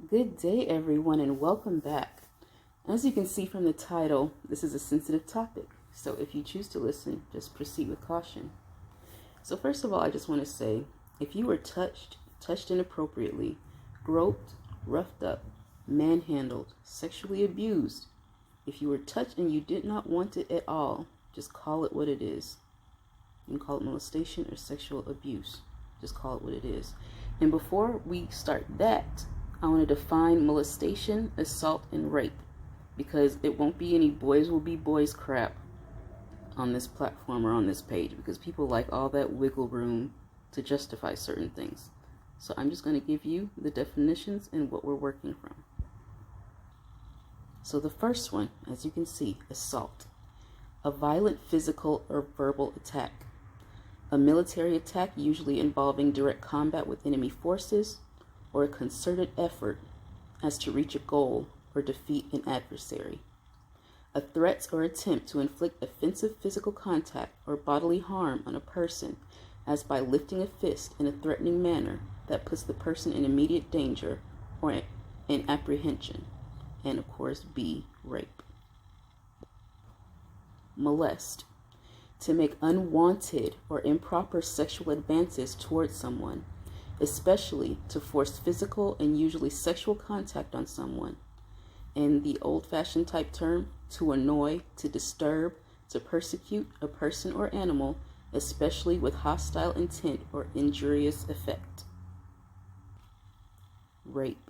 Good day, everyone, and welcome back. As you can see from the title, this is a sensitive topic, so if you choose to listen, just proceed with caution. So first of all, I just want to say, if you were touched inappropriately, groped, roughed up, manhandled, sexually abused, if you were touched and you did not want it at all, just call it what it is. You can call it molestation or sexual abuse. Just call it what it is. And before we start that, I want to define molestation, assault, and rape, because it won't be any boys will be boys crap on this platform or on this page, because people like all that wiggle room to justify certain things. So I'm just going to give you the definitions and what we're working from. So the first one, as you can see, assault. A violent physical or verbal attack. A military attack usually involving direct combat with enemy forces, or a concerted effort as to reach a goal or defeat an adversary. A threat or attempt to inflict offensive physical contact or bodily harm on a person, as by lifting a fist in a threatening manner that puts the person in immediate danger or in apprehension. And of course, B, rape. Molest. To make unwanted or improper sexual advances towards someone, especially to force physical and usually sexual contact on someone. And the old-fashioned type term, to annoy, to disturb, to persecute a person or animal, especially with hostile intent or injurious effect. Rape.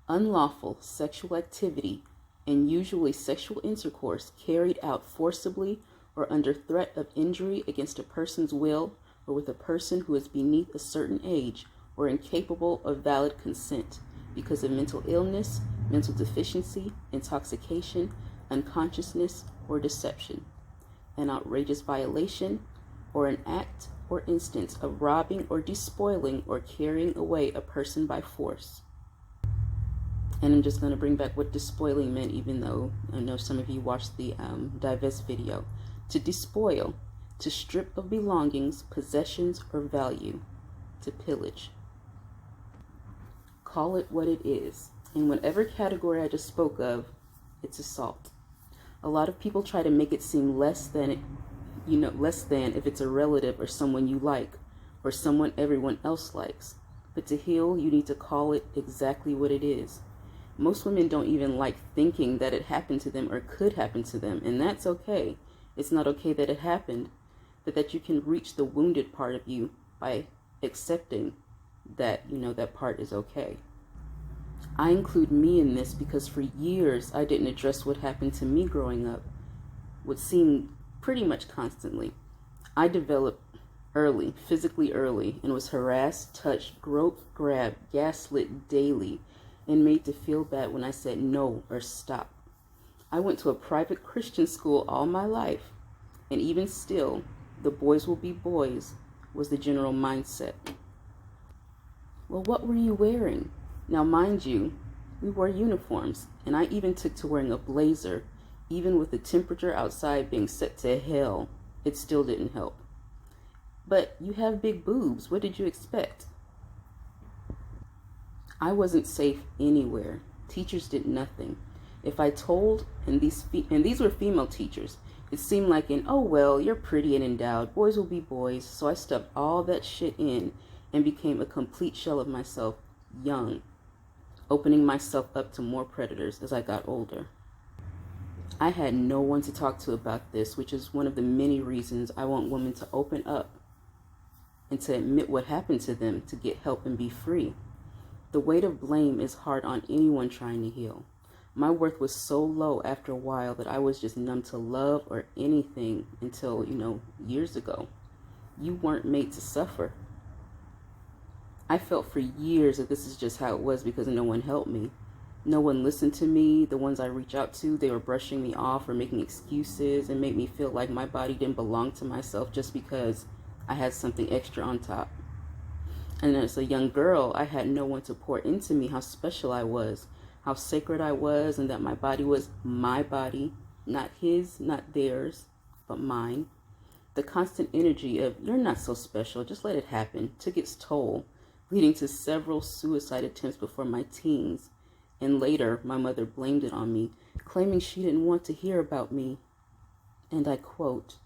Unlawful sexual activity and usually sexual intercourse carried out forcibly or under threat of injury against a person's will or with a person who is beneath a certain age or incapable of valid consent because of mental illness, mental deficiency, intoxication, unconsciousness, or deception. An outrageous violation or an act or instance of robbing or despoiling or carrying away a person by force. And I'm just going to bring back what despoiling meant, even though I know some of you watched the divest video. To despoil, to strip of belongings, possessions, or value. To pillage. Call it what it is. In whatever category I just spoke of, it's assault. A lot of people try to make it seem less than if it's a relative or someone you like, or someone everyone else likes. But to heal, you need to call it exactly what it is. Most women don't even like thinking that it happened to them or could happen to them, and that's okay. It's not okay that it happened, but that you can reach the wounded part of you by accepting that, that part is okay. I include me in this because for years I didn't address what happened to me growing up, what seemed pretty much constantly. I developed early, physically early, and was harassed, touched, groped, grabbed, gaslit daily, and made to feel bad when I said no or stop. I went to a private Christian school all my life, and even still, the boys will be boys was the general mindset. Well, what were you wearing? Now, mind you, we wore uniforms, and I even took to wearing a blazer. Even with the temperature outside being set to hell, it still didn't help. But you have big boobs. What did you expect? I wasn't safe anywhere. Teachers did nothing. If I told, and these were female teachers, it seemed like oh well, you're pretty and endowed, boys will be boys. So I stuffed all that shit in and became a complete shell of myself, young, opening myself up to more predators as I got older. I had no one to talk to about this, which is one of the many reasons I want women to open up and to admit what happened to them to get help and be free. The weight of blame is hard on anyone trying to heal. My worth was so low after a while that I was just numb to love or anything until, years ago. You weren't made to suffer. I felt for years that this is just how it was because no one helped me. No one listened to me. The ones I reach out to, they were brushing me off or making excuses and made me feel like my body didn't belong to myself just because I had something extra on top. And as a young girl, I had no one to pour into me how special I was, how sacred I was, and that my body was my body, not his, not theirs, but mine. The constant energy of, you're not so special, just let it happen, took its toll. leading to several suicide attempts before my teens. And later, my mother blamed it on me, claiming she didn't want to hear about me. And I quote,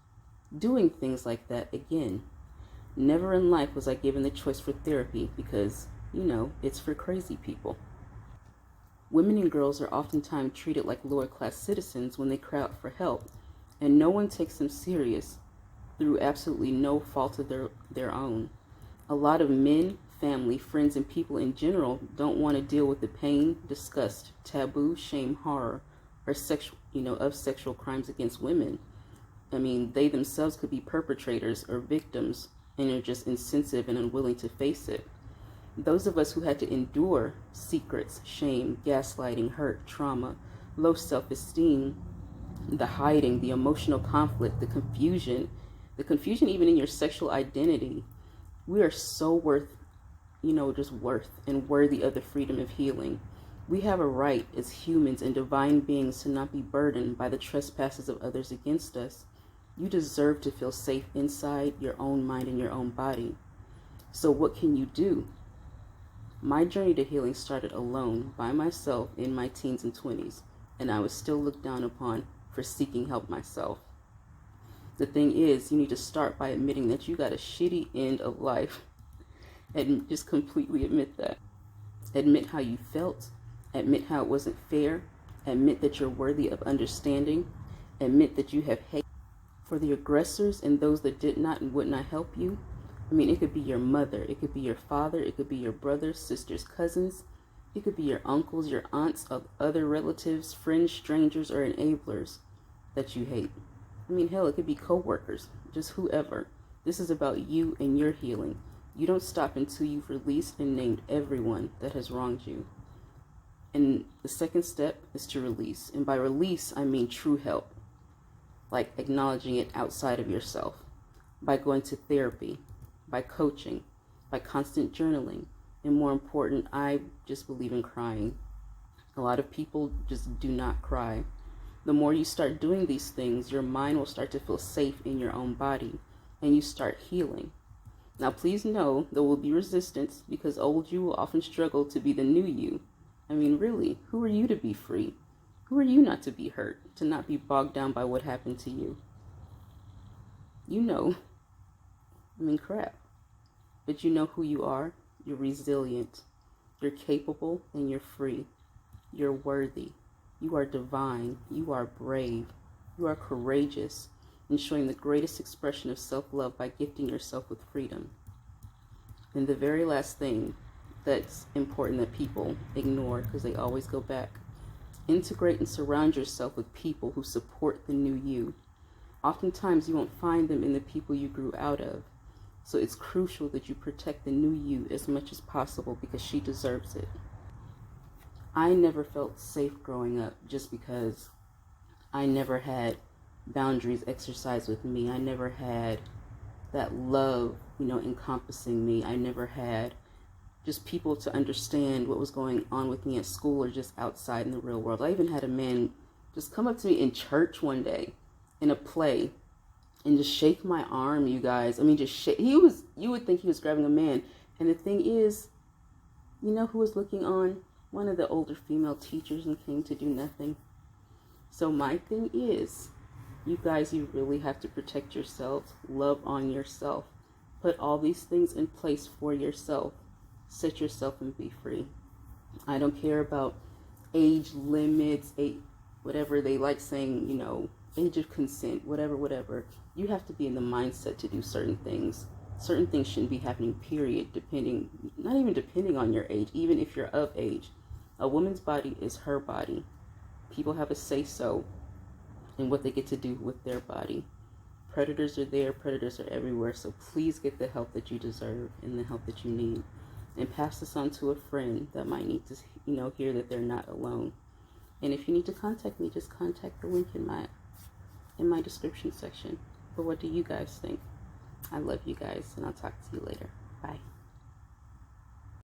doing things like that again. Never in life was I given the choice for therapy because, it's for crazy people. Women and girls are oftentimes treated like lower class citizens when they cry out for help, and no one takes them serious through absolutely no fault of their own. A lot of men, family, friends, and people in general don't want to deal with the pain, disgust, taboo, shame, horror, or sexual crimes against women. I mean, they themselves could be perpetrators or victims and are just insensitive and unwilling to face it. Those of us who had to endure secrets, shame, gaslighting, hurt, trauma, low self-esteem, the hiding, the emotional conflict, the confusion even in your sexual identity, we are so worth and worthy of the freedom of healing. We have a right as humans and divine beings to not be burdened by the trespasses of others against us. You deserve to feel safe inside your own mind and your own body. So what can you do? My journey to healing started alone, by myself, in my teens and 20s, and I was still looked down upon for seeking help myself. The thing is, you need to start by admitting that you got a shitty end of life, and just completely admit that. Admit how you felt, admit how it wasn't fair, admit that you're worthy of understanding, admit that you have hate for the aggressors and those that did not and would not help you. I mean, it could be your mother, it could be your father, it could be your brothers, sisters, cousins, it could be your uncles, your aunts, other relatives, friends, strangers, or enablers that you hate. I mean, hell, it could be co-workers, just whoever. This is about you and your healing. You don't stop until you've released and named everyone that has wronged you. And the second step is to release. And by release, I mean true help, like acknowledging it outside of yourself, by going to therapy, by coaching, by constant journaling, and more important, I just believe in crying. A lot of people just do not cry. The more you start doing these things, your mind will start to feel safe in your own body, and you start healing. Now, please know there will be resistance because old you will often struggle to be the new you. I mean, really, who are you to be free? Who are you not to be hurt, to not be bogged down by what happened to you? Crap. But you know who you are. You're resilient. You're capable and you're free. You're worthy. You are divine. You are brave. You are courageous and showing the greatest expression of self-love by gifting yourself with freedom. And the very last thing that's important that people ignore because they always go back. Integrate and surround yourself with people who support the new you. Oftentimes you won't find them in the people you grew out of. So it's crucial that you protect the new you as much as possible because she deserves it. I never felt safe growing up just because I never had boundaries exercised with me. I never had that love, encompassing me. I never had just people to understand what was going on with me at school or just outside in the real world. I even had a man just come up to me in church one day in a play and just shake my arm, you guys. I mean, just shake. You would think he was grabbing a man. And the thing is, you know who was looking on? One of the older female teachers and came to do nothing. So my thing is, you guys, you really have to protect yourselves, love on yourself, put all these things in place for yourself, set yourself and be free. I don't care about age limits, whatever they like saying, age of consent, whatever. You have to be in the mindset to do certain things. Certain things shouldn't be happening, period, not even depending on your age, even if you're of age. A woman's body is her body. People have a say-so in what they get to do with their body. Predators are there, predators are everywhere, so please get the help that you deserve and the help that you need. And pass this on to a friend that might need to, hear that they're not alone. And if you need to contact me, just contact the link in my description section. But what do you guys think? I love you guys, and I'll talk to you later. Bye.